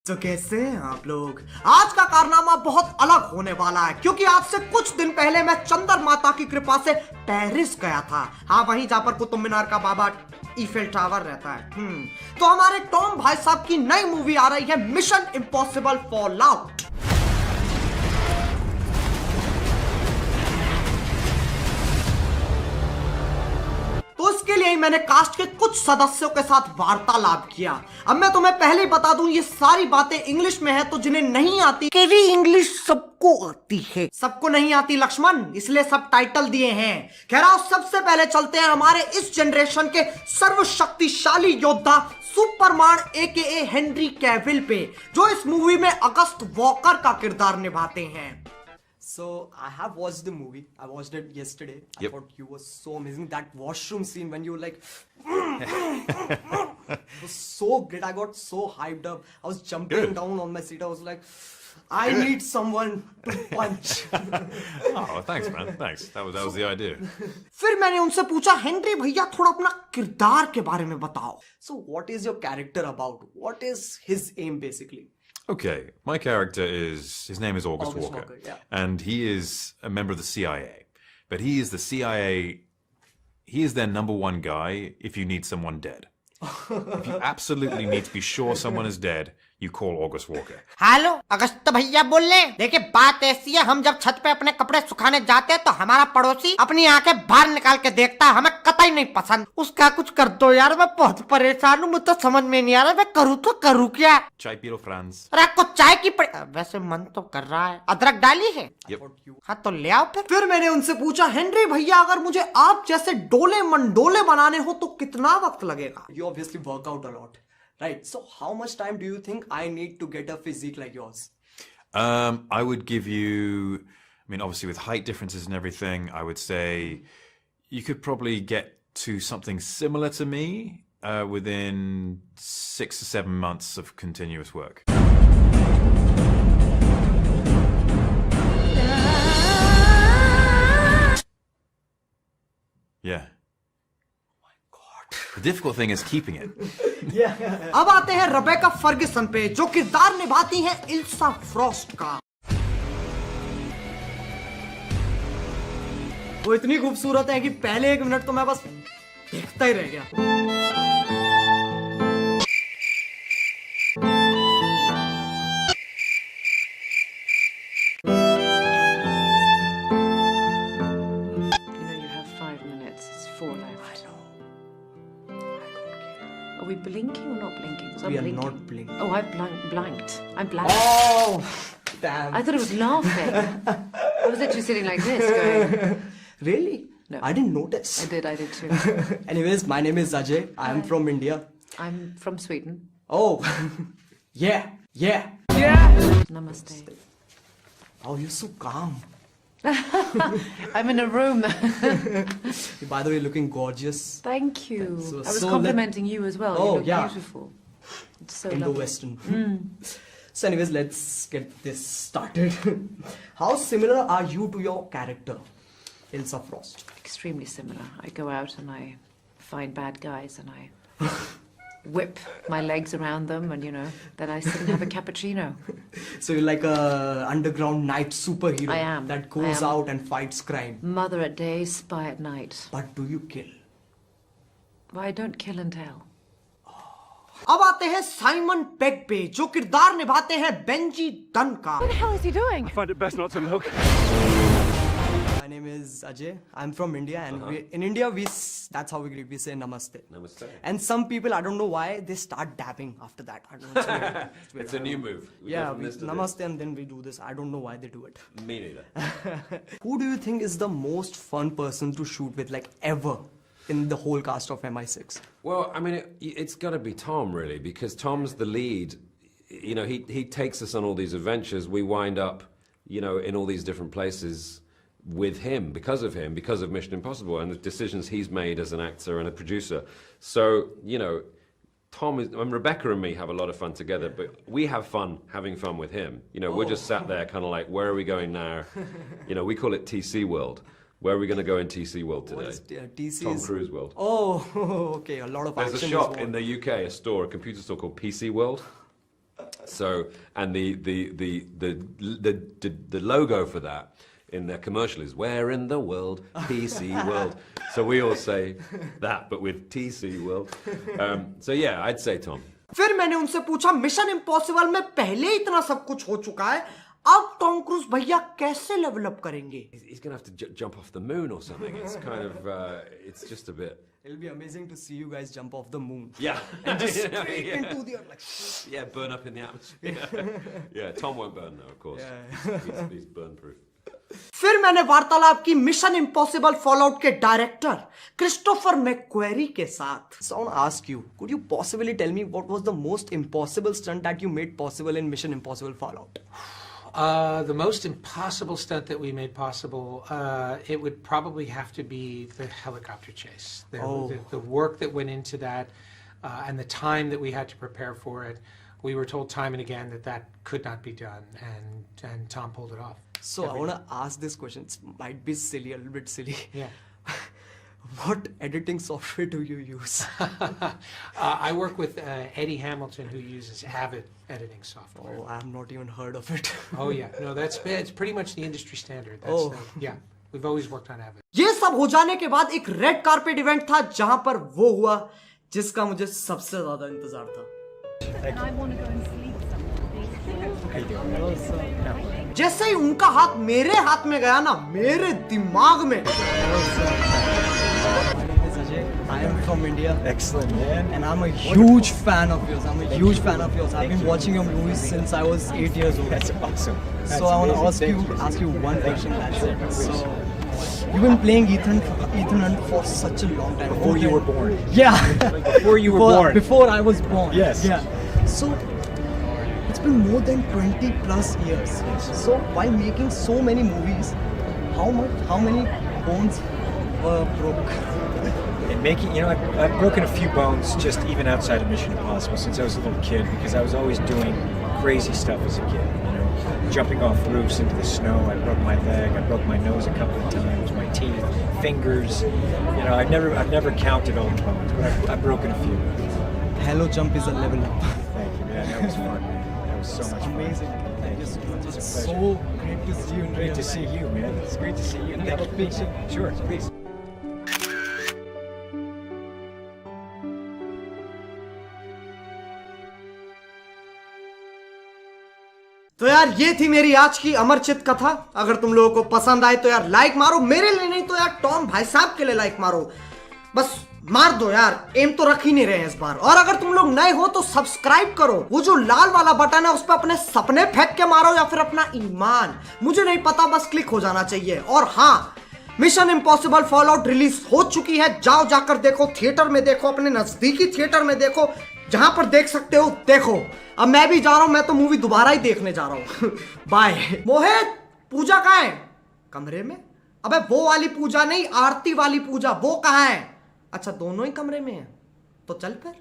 तो कैसे हैं आप लोग। आज का कारनामा बहुत अलग होने वाला है क्योंकि आज से कुछ दिन पहले मैं चंद्र माता की कृपा से पेरिस गया था। हाँ, वहीं जहां पर कुतुब मीनार का बाबा ईफेल टावर रहता है। तो हमारे टॉम भाई साहब की नई मूवी आ रही है मिशन इम्पॉसिबल फॉलआउट। तो इसके लिए मैंने कास्ट के कुछ सदस्यों के साथ वार्तालाप किया। अब मैं तुम्हें पहले ही बता दूं, ये सारी बातें इंग्लिश में है, तो जिन्हें नहीं आती, केवी इंग्लिश सबको आती है। सबको नहीं आती लक्ष्मण, इसलिए सब टाइटल दिए हैं। कह रहा हूं, सबसे पहले चलते हैं हमारे इस जनरेशन के सर्वशक्तिशाली योद्धा सुपरमैन एकेए हेनरी कैविल पे, जो इस मूवी में अगस्त वॉकर का किरदार निभाते हैं। So I have watched the movie. I watched it yesterday. Yep. I thought you were so amazing. That washroom scene when you were like, it was so great. I got so hyped up. I was jumping down on my seat. I was like, I need someone to punch. Oh, thanks, man. Thanks. That was the idea. फिर मैंने उनसे पूछा, Henry भैया थोड़ा अपना किरदार के बारे में बताओ। So what is your character about? What is his aim basically? Okay, my character his name is August August Walker, Walker, yeah. and he is a member of the CIA. But he is the CIA, he is their #1 guy if you need someone dead. If you absolutely need to be sure someone is dead, you call August Walker. Hello, August भैया बोल रहे हैं। देखिए, बात ऐसी है, हम जब छत पे अपने कपड़े सुखाने जाते हैं तो हमारा पड़ोसी अपनी आंखें बाहर निकाल के देखता है, हमें कतई नहीं पसंद। उसका कुछ कर दो यार, मैं बहुत परेशान हूँ, मुझे तो समझ में नहीं आ रहा, मैं करूँ तो करूँ क्या। Chai Piro Franz. अरे आपको चाय की वैसे मन तो कर रहा है, अदरक डाली है? Yep. हाँ तो ले आओ फिर मैंने उनसे पूछा, हेनरी भैया अगर मुझे आप जैसे डोले मंडोले बनाने हो तो कितना वक्त लगेगा? You obviously work out a lot, right? So how much time do you think I need to get a physique like yours? I would give you, I mean, obviously with height differences and everything, I would say you could probably get to something similar to me within 6 to 7 months of continuous work. Yeah. The difficult thing is keeping it. अब आते हैं Rebecca Fergusson पे, जो किरदार निभाती हैं इल्सा Frost का। वो इतनी खूबसूरत है कि पहले 1 मिनट तो मैं बस देखता ही रह गया। Are we blinking or not blinking? We are not blinking. Oh, I blanked. I'm blank. Oh, damn. I thought it was laughing. I was literally sitting like this going... Really? No. I didn't notice. I did too. Anyways, my name is Ajay. I'm from India. I'm from Sweden. Oh, yeah. Namaste. Oh, you're so calm. I'm in a room. By the way, looking gorgeous. Thank you. So- I was so complimenting you as well. Oh, you look yeah. beautiful. It's so Indo lovely. Western. So, anyways, let's get this started. How similar are you to your character, Ilsa Frost? Extremely similar. I go out and I find bad guys and I whip my legs around them and, then I sit and have a cappuccino. So you're like a underground night superhero. I am. That goes I am. out and fights crime. Mother at day, spy at night. But do you kill? Well, I don't kill and tell. अब आते हैं Simon peg पे, जो किरदार निभाते हैं Benji done का। What the hell is he doing? Find it best not to look. My name is Ajay. I'm from India, and in India that's how we greet. We say namaste. Namaste. And some people, I don't know why, they start dabbing after that. I don't know. It's weird. It's weird. It's a new move. We go Yeah, from this to namaste, and then we do this. I don't know why they do it. this. Me neither. Who do you think is the most fun person to shoot with, like ever, in the whole cast of MI6? Well, I mean, it's got to be Tom, really, because Tom's the lead. He takes us on all these adventures. We wind up, in all these different places with him, because of Mission Impossible and the decisions he's made as an actor and a producer. So, Tom is, and Rebecca and me have a lot of fun together, but we have fun having fun with him. We're just sat there kind of like, where are we going now? We call it TC World. Where are we going to go in TC World today? What is TC? Tom Cruise World. Oh, okay. A lot of There's a action. shop is in the UK, a computer store called PC World. So, and the logo for that in their commercial is "Where in the world, TC World." So we all say that, but with TC World. So yeah, I'd say Tom. फिर मैंने उनसे पूछा mission impossible में पहले इतना सब कुछ हो चुका है, अब टॉम क्रूज भैया कैसे लेवल अप करेंगे? He's gonna have to jump off the moon or something. It's kind of, it's just a bit. It'll be amazing to see you guys jump off the moon. Yeah. And just Yeah. straight into the like. Yeah, burn up in the atmosphere. Yeah, Tom won't burn though, of course. He's burn proof. फिर मैंने वार्तालाप की mission impossible fallout के director Christopher McQuarrie के साथ। So I want to ask you, could you possibly tell me what was the most impossible stunt that you made possible in Mission Impossible Fallout? The most impossible stunt that we made possible, it would probably have to be the helicopter chase. The work that went into that, and the time that we had to prepare for it. We were told time and again that could not be done, and Tom pulled it off. So I want to ask this question. It might be silly, a little bit silly. Yeah. What editing software do you use? I work with Eddie Hamilton, who uses Avid editing software. Oh, I have not even heard of it. Oh yeah, no, it's pretty much the industry standard. Yeah, we've always worked on Avid. ये सब हो जाने के बाद एक red carpet event था जहां पर वो हुआ जिसका मुझे सबसे ज्यादा इंतजार था। And I want to go and sleep somewhere. जैसे ही उनका हाथ मेरे हाथ में गया ना, मेरे दिमाग में I am from India. Excellent, man. And I'm a huge fan of yours. I've been watching your movies since I was 8 years old. That's awesome. That's So I want to amazing. ask you one question. That's it. So you've been playing Ethan Hunt for such a long time. Before you were born. Yeah. Before you were born. Before I was born. Yes. Yeah. So it's been more than 20 plus years. So while making so many movies, how many bones were broke? And making, I've broken a few bones just even outside of Mission Impossible since I was a little kid because I was always doing crazy stuff as a kid. Jumping off roofs into the snow. I broke my leg. I broke my nose a couple of times. My teeth, fingers. I've never counted all the bones, but I've broken a few. Hello Jump is a level up. Thank you, man. That was fun, man. That was so much fun. Amazing. Thank you. It's a It's pleasure. so great to see you in Great real to see life. you, man. It's great to see you. Can we have a picture? Sure, please. तो यार ये थी मेरी आज की अमरचित कथा। अगर तुम लोगों को पसंद आए तो यार लाइक मारो, मेरे लिए नहीं तो यार टॉम भाई साहब के लिए लाइक मारो, बस मार दो यार, एम तो रख ही नहीं रहे हैं इस बार। और अगर तुम लोग नए हो तो सब्सक्राइब करो, वो जो लाल वाला बटन है उस पर अपने सपने फेंक के मारो या फिर अपना ईमान, मुझे नहीं पता, बस क्लिक हो जाना चाहिए। और हाँ, मिशन इम्पॉसिबल फॉलआउट रिलीज हो चुकी है, जाओ जाकर देखो, थिएटर में देखो, अपने नजदीकी थिएटर में देखो, जहां पर देख सकते हो देखो। अब मैं भी जा रहा हूं, मैं तो मूवी दोबारा ही देखने जा रहा हूं। बाय। मोहित, पूजा कहां है? कमरे में? अबे वो वाली पूजा नहीं, आरती वाली पूजा, वो कहां है? अच्छा दोनों ही कमरे में है, तो चल फिर।